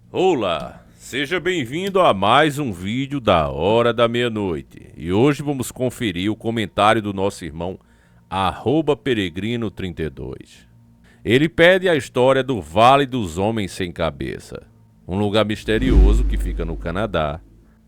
Olá, seja bem-vindo a mais um vídeo da Hora da Meia-Noite. E hoje vamos conferir o comentário do nosso irmão @peregrino32. Ele pede a história do Vale dos Homens Sem Cabeça, um lugar misterioso que fica no Canadá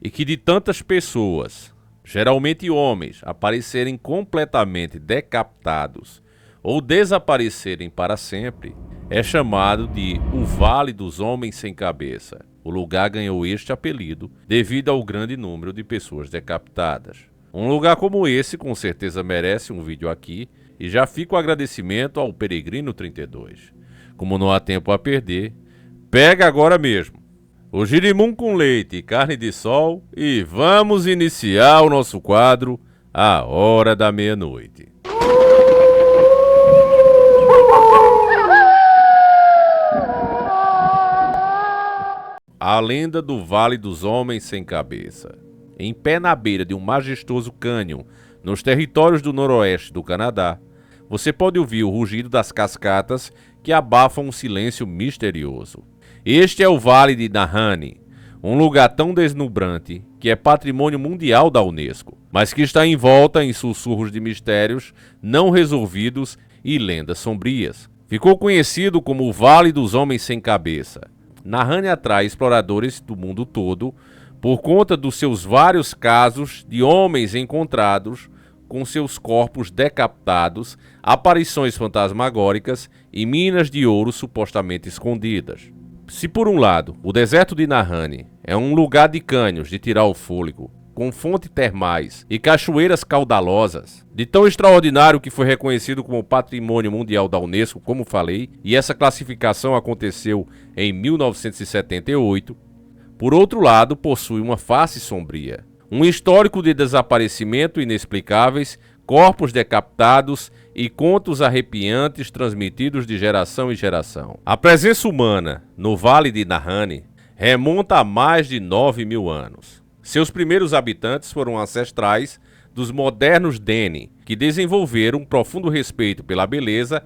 e que de tantas pessoas, geralmente homens, aparecerem completamente decapitados ou desaparecerem para sempre, é chamado de o Vale dos Homens Sem Cabeça. O lugar ganhou este apelido devido ao grande número de pessoas decapitadas. Um lugar como esse com certeza merece um vídeo aqui, e já fica o agradecimento ao Peregrino32. Como não há tempo a perder, pega agora mesmo o girimum com leite e carne de sol e vamos iniciar o nosso quadro A Hora da Meia-Noite. A lenda do Vale dos Homens Sem Cabeça. Em pé na beira de um majestoso cânion, nos territórios do noroeste do Canadá, você pode ouvir o rugido das cascatas que abafam um silêncio misterioso. Este é o Vale de Nahanni, um lugar tão deslumbrante que é patrimônio mundial da Unesco, mas que está envolta em sussurros de mistérios não resolvidos e lendas sombrias. Ficou conhecido como o Vale dos Homens Sem Cabeça. Nahanni atrai exploradores do mundo todo por conta dos seus vários casos de homens encontrados com seus corpos decapitados, aparições fantasmagóricas e minas de ouro supostamente escondidas. Se por um lado, o deserto de Nahanni é um lugar de cânions de tirar o fôlego, com fontes termais e cachoeiras caudalosas, de tão extraordinário que foi reconhecido como Patrimônio Mundial da Unesco, como falei, e essa classificação aconteceu em 1978, por outro lado, possui uma face sombria, um histórico de desaparecimento inexplicáveis, corpos decapitados e contos arrepiantes transmitidos de geração em geração. A presença humana no Vale de Nahanni remonta a mais de 9.000 anos. Seus primeiros habitantes foram ancestrais dos modernos Dene, que desenvolveram um profundo respeito pela beleza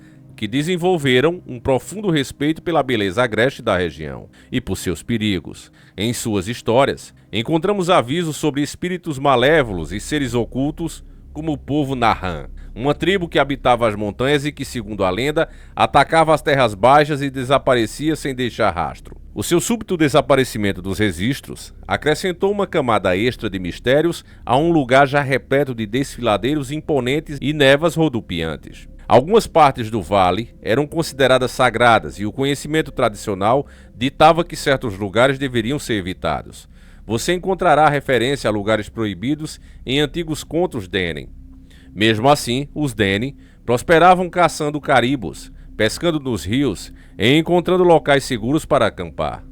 agreste da região e por seus perigos. Em suas histórias, encontramos avisos sobre espíritos malévolos e seres ocultos, como o povo Nahan, uma tribo que habitava as montanhas e que, segundo a lenda, atacava as terras baixas e desaparecia sem deixar rastro. O seu súbito desaparecimento dos registros acrescentou uma camada extra de mistérios a um lugar já repleto de desfiladeiros imponentes e névoas rodopiantes. Algumas partes do vale eram consideradas sagradas e o conhecimento tradicional ditava que certos lugares deveriam ser evitados. Você encontrará referência a lugares proibidos em antigos contos Dene. Mesmo assim, os Dene prosperavam caçando caribos, pescando nos rios e encontrando locais seguros para acampar.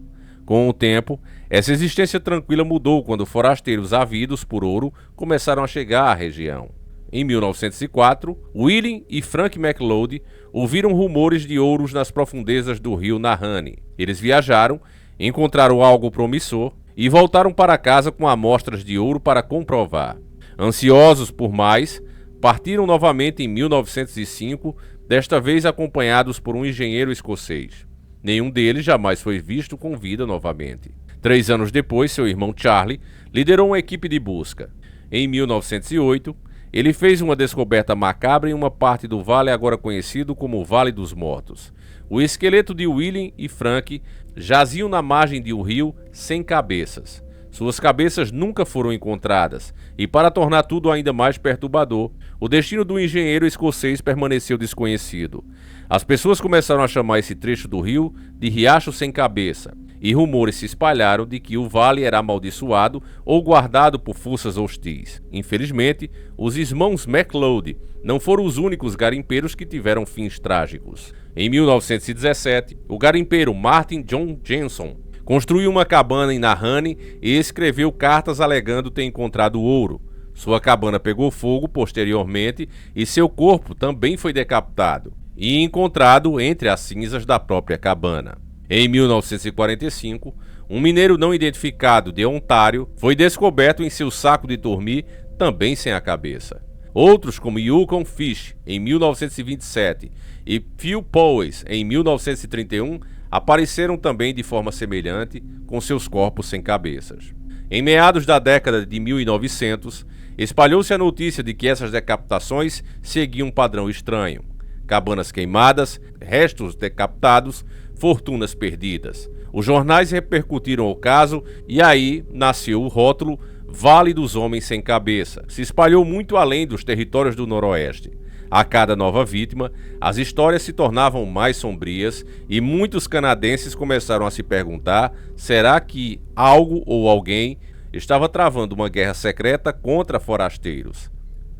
Com o tempo, essa existência tranquila mudou quando forasteiros ávidos por ouro começaram a chegar à região. Em 1904, William e Frank McLeod ouviram rumores de ouros nas profundezas do rio Nahanni. Eles viajaram, encontraram algo promissor e voltaram para casa com amostras de ouro para comprovar. Ansiosos por mais, partiram novamente em 1905, desta vez acompanhados por um engenheiro escocês. Nenhum deles jamais foi visto com vida novamente. 3 anos depois, seu irmão Charlie liderou uma equipe de busca. Em 1908, ele fez uma descoberta macabra em uma parte do vale agora conhecido como o Vale dos Mortos. O esqueleto de William e Frank jaziam na margem de um rio sem cabeças. Suas cabeças nunca foram encontradas, e para tornar tudo ainda mais perturbador, o destino do engenheiro escocês permaneceu desconhecido. As pessoas começaram a chamar esse trecho do rio de Riacho Sem Cabeça, e rumores se espalharam de que o vale era amaldiçoado ou guardado por forças hostis. Infelizmente, os irmãos McLeod não foram os únicos garimpeiros que tiveram fins trágicos. Em 1917, o garimpeiro Martin John Jenson construiu uma cabana em Nahanni e escreveu cartas alegando ter encontrado ouro. Sua cabana pegou fogo posteriormente e seu corpo também foi decapitado e encontrado entre as cinzas da própria cabana. Em 1945, um mineiro não identificado de Ontário foi descoberto em seu saco de dormir, também sem a cabeça. Outros, como Yukon Fish, em 1927, e Phil Powys, em 1931, apareceram também de forma semelhante, com seus corpos sem cabeças. Em meados da década de 1900, espalhou-se a notícia de que essas decapitações seguiam um padrão estranho: cabanas queimadas, restos decapitados, fortunas perdidas. Os jornais repercutiram o caso e aí nasceu o rótulo Vale dos Homens Sem Cabeça. Se espalhou muito além dos territórios do Noroeste. A cada nova vítima, as histórias se tornavam mais sombrias e muitos canadenses começaram a se perguntar: será que algo ou alguém estava travando uma guerra secreta contra forasteiros?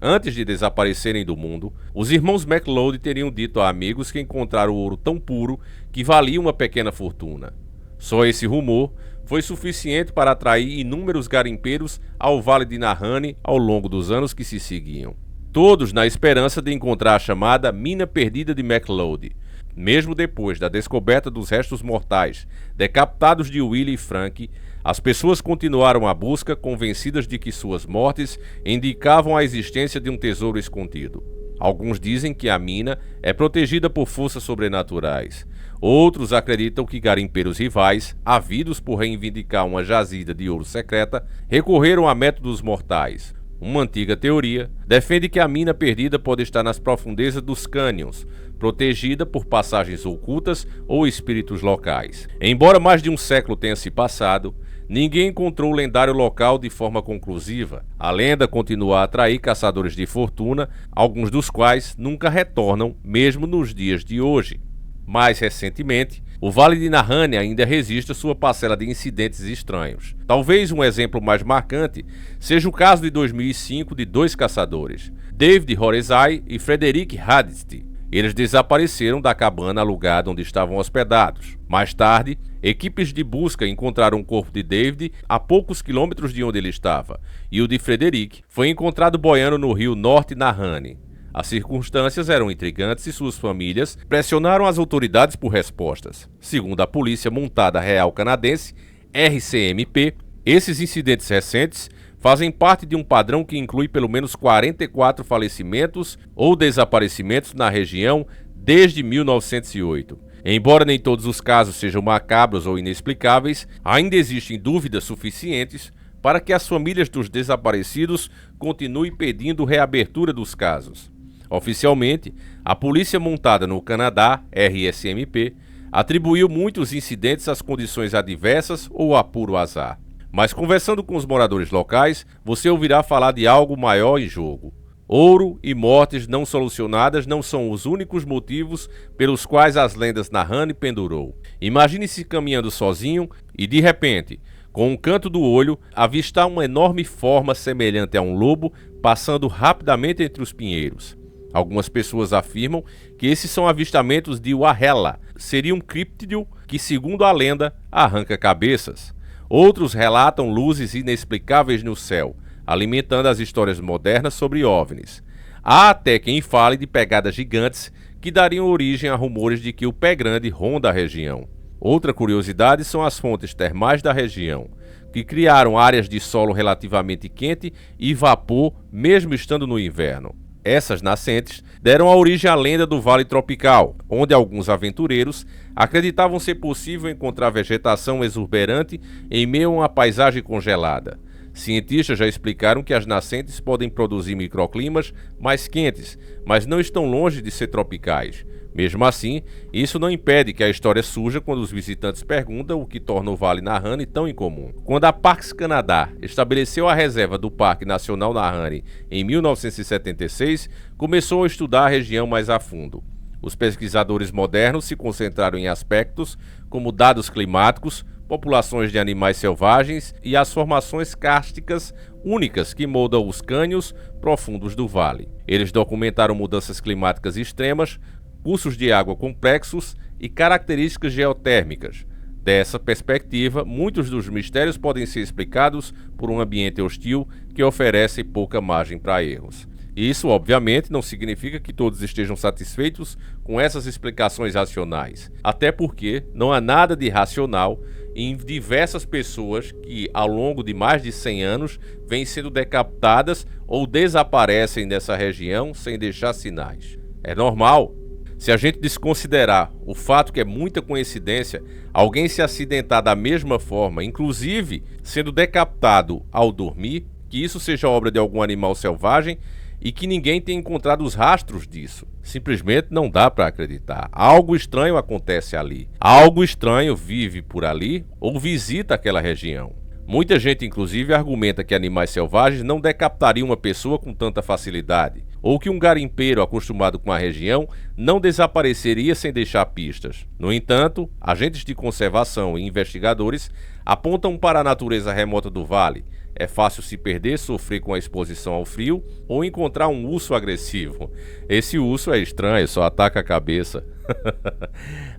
Antes de desaparecerem do mundo, os irmãos McLeod teriam dito a amigos que encontraram ouro tão puro que valia uma pequena fortuna. Só esse rumor foi suficiente para atrair inúmeros garimpeiros ao Vale de Nahanni ao longo dos anos que se seguiam. Todos na esperança de encontrar a chamada Mina Perdida de McLeod. Mesmo depois da descoberta dos restos mortais decapitados de Willie e Frank, as pessoas continuaram a busca, convencidas de que suas mortes indicavam a existência de um tesouro escondido. Alguns dizem que a mina é protegida por forças sobrenaturais. Outros acreditam que garimpeiros rivais, ávidos por reivindicar uma jazida de ouro secreta, recorreram a métodos mortais. Uma antiga teoria defende que a mina perdida pode estar nas profundezas dos cânions, protegida por passagens ocultas ou espíritos locais. Embora mais de um século tenha se passado, ninguém encontrou o lendário local de forma conclusiva. A lenda continua a atrair caçadores de fortuna, alguns dos quais nunca retornam, mesmo nos dias de hoje. Mais recentemente, o Vale de Nahanni ainda registra sua parcela de incidentes estranhos. Talvez um exemplo mais marcante seja o caso de 2005 de dois caçadores, David Horezai e Frederick Hadisty. Eles desapareceram da cabana alugada onde estavam hospedados. Mais tarde, equipes de busca encontraram o corpo de David a poucos quilômetros de onde ele estava, e o de Frederick foi encontrado boiando no rio Norte Nahanni. As circunstâncias eram intrigantes e suas famílias pressionaram as autoridades por respostas. Segundo a Polícia Montada Real Canadense, RCMP, esses incidentes recentes fazem parte de um padrão que inclui pelo menos 44 falecimentos ou desaparecimentos na região desde 1908. Embora nem todos os casos sejam macabros ou inexplicáveis, ainda existem dúvidas suficientes para que as famílias dos desaparecidos continuem pedindo reabertura dos casos. Oficialmente, a Polícia Montada no Canadá, RSMP, atribuiu muitos incidentes às condições adversas ou a puro azar. Mas conversando com os moradores locais, você ouvirá falar de algo maior em jogo. Ouro e mortes não solucionadas não são os únicos motivos pelos quais as lendas Nahanni pendurou. Imagine-se caminhando sozinho e, de repente, com um canto do olho, avistar uma enorme forma semelhante a um lobo passando rapidamente entre os pinheiros. Algumas pessoas afirmam que esses são avistamentos de Wahela, seria um críptido que, segundo a lenda, arranca cabeças. Outros relatam luzes inexplicáveis no céu, alimentando as histórias modernas sobre OVNIs. Há até quem fale de pegadas gigantes que dariam origem a rumores de que o Pé Grande ronda a região. Outra curiosidade são as fontes termais da região, que criaram áreas de solo relativamente quente e vapor mesmo estando no inverno. Essas nascentes deram a origem à lenda do Vale Tropical, onde alguns aventureiros acreditavam ser possível encontrar vegetação exuberante em meio a uma paisagem congelada. Cientistas já explicaram que as nascentes podem produzir microclimas mais quentes, mas não estão longe de ser tropicais. Mesmo assim, isso não impede que a história surja quando os visitantes perguntam o que torna o Vale Nahanni tão incomum. Quando a Parks Canada estabeleceu a reserva do Parque Nacional Nahanni em 1976, começou a estudar a região mais a fundo. Os pesquisadores modernos se concentraram em aspectos como dados climáticos, populações de animais selvagens e as formações kársticas únicas que moldam os cânions profundos do vale. Eles documentaram mudanças climáticas extremas, cursos de água complexos e características geotérmicas. Dessa perspectiva, muitos dos mistérios podem ser explicados por um ambiente hostil que oferece pouca margem para erros. Isso, obviamente, não significa que todos estejam satisfeitos com essas explicações racionais, até porque não há nada de racional em diversas pessoas que, ao longo de mais de 100 anos, vêm sendo decapitadas ou desaparecem nessa região sem deixar sinais. É normal. Se a gente desconsiderar o fato que é muita coincidência alguém se acidentar da mesma forma, inclusive sendo decapitado ao dormir, que isso seja obra de algum animal selvagem e que ninguém tenha encontrado os rastros disso. Simplesmente não dá para acreditar. Algo estranho acontece ali. Algo estranho vive por ali ou visita aquela região. Muita gente, inclusive, argumenta que animais selvagens não decapitariam uma pessoa com tanta facilidade, ou que um garimpeiro acostumado com a região não desapareceria sem deixar pistas. No entanto, agentes de conservação e investigadores apontam para a natureza remota do vale. É fácil se perder, sofrer com a exposição ao frio ou encontrar um urso agressivo. Esse urso é estranho, só ataca a cabeça.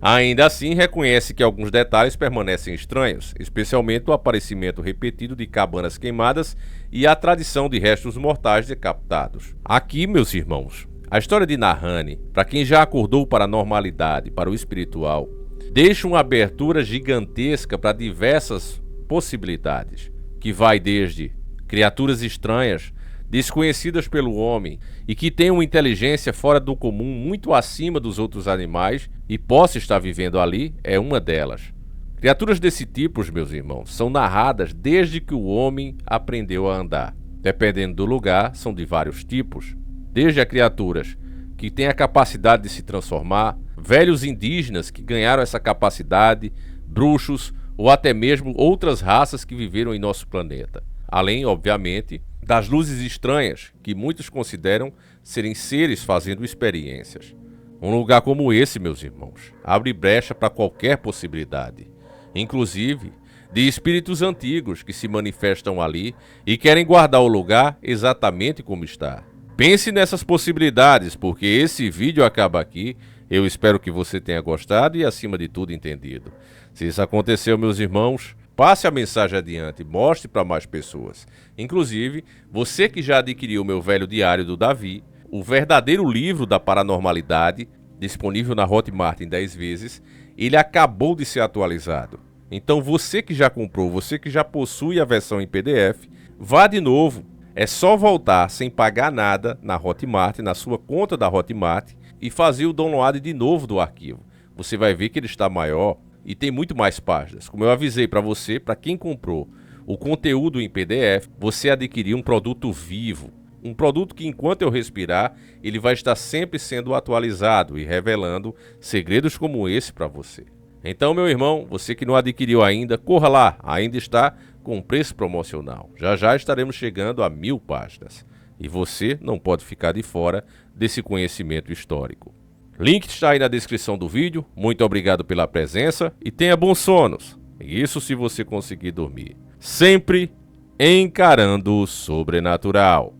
Ainda assim, reconhece que alguns detalhes permanecem estranhos, especialmente o aparecimento repetido de cabanas queimadas e a tradição de restos mortais decapitados. Aqui, meus irmãos, a história de Nahani, para quem já acordou para a normalidade, para o espiritual, deixa uma abertura gigantesca para diversas possibilidades, que vai desde criaturas estranhas, desconhecidas pelo homem e que têm uma inteligência fora do comum, muito acima dos outros animais e possa estar vivendo ali, é uma delas. Criaturas desse tipo, meus irmãos, são narradas desde que o homem aprendeu a andar. Dependendo do lugar, são de vários tipos, desde a criaturas que têm a capacidade de se transformar, velhos indígenas que ganharam essa capacidade, bruxos ou até mesmo outras raças que viveram em nosso planeta. Além, obviamente, das luzes estranhas, que muitos consideram serem seres fazendo experiências. Um lugar como esse, meus irmãos, abre brecha para qualquer possibilidade, inclusive de espíritos antigos que se manifestam ali e querem guardar o lugar exatamente como está. Pense nessas possibilidades, porque esse vídeo acaba aqui. Eu espero que você tenha gostado e, acima de tudo, entendido. Se isso aconteceu, meus irmãos, passe a mensagem adiante, mostre para mais pessoas. Inclusive, você que já adquiriu o meu velho diário do Davi, o verdadeiro livro da paranormalidade, disponível na Hotmart em 10 vezes, ele acabou de ser atualizado. Então você que já comprou, você que já possui a versão em PDF, vá de novo. É só voltar sem pagar nada na Hotmart, na sua conta da Hotmart, e fazer o download de novo do arquivo. Você vai ver que ele está maior e tem muito mais páginas. Como eu avisei para você, para quem comprou o conteúdo em PDF, você adquiriu um produto vivo. Um produto que, enquanto eu respirar, ele vai estar sempre sendo atualizado e revelando segredos como esse para você. Então, meu irmão, você que não adquiriu ainda, corra lá, ainda está com preço promocional. Já já estaremos chegando a 1000 páginas. E você não pode ficar de fora desse conhecimento histórico. Link está aí na descrição do vídeo. Muito obrigado pela presença e tenha bons sonos. Isso se você conseguir dormir. Sempre encarando o sobrenatural.